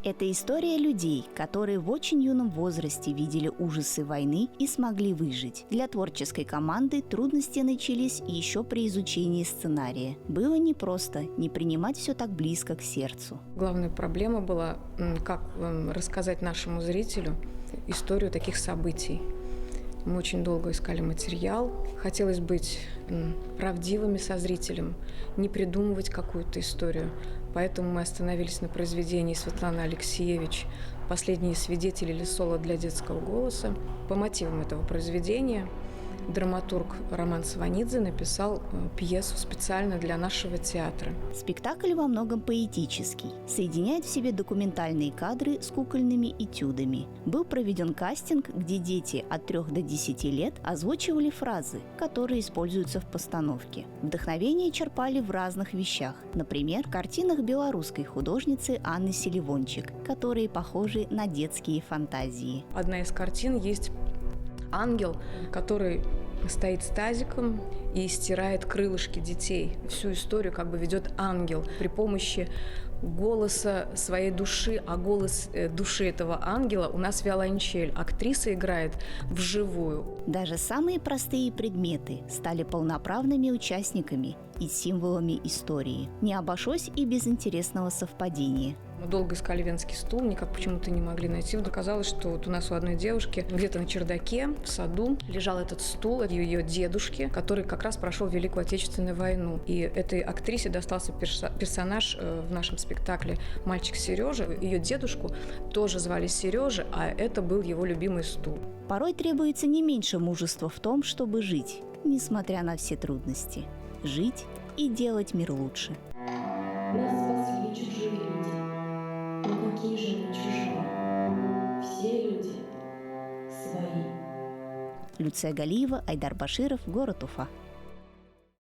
Это история людей, которые в очень юном возрасте видели ужасы войны и смогли выжить. Для творческой команды трудности начались еще при изучении сценария. Было непросто не принимать все так близко к сердцу. Главная проблема была, как рассказать нашему зрителю историю таких событий. Мы очень долго искали материал. Хотелось быть правдивыми со зрителем, не придумывать какую-то историю. Поэтому мы остановились на произведении Светланы Алексеевич «Последние свидетели» или «Соло для детского голоса». По мотивам этого произведения драматург Роман Сванидзе написал пьесу специально для нашего театра. Спектакль во многом поэтический, соединяет в себе документальные кадры с кукольными этюдами. Был проведен кастинг, где дети от 3 до 10 лет озвучивали фразы, которые используются в постановке. Вдохновение черпали в разных вещах, например, в картинах белорусской художницы Анны Селивончик, которые похожи на детские фантазии. Одна из картин есть ангел, который стоит с тазиком и стирает крылышки детей. Всю историю ведет ангел при помощи голоса своей души, а голос души этого ангела у нас виолончель. Актриса играет вживую. Даже самые простые предметы стали полноправными участниками и символами истории. Не обошлось и без интересного совпадения. Мы долго искали венский стул, никак почему-то не могли найти. Оказалось, что у нас у одной девушки где-то на чердаке, в саду, лежал этот стул от ее дедушки, который как раз прошел Великую Отечественную войну. И этой актрисе достался персонаж в нашем спектакле «Мальчик Сережа». Ее дедушку тоже звали Сережа, а это был его любимый стул. Порой требуется не меньше мужества в том, чтобы жить, несмотря на все трудности. Жить и делать мир лучше. Нас спасли чужие люди. Но какие же мы чужие? Все люди свои. Люция Галиева, Айдар Баширов, город Уфа.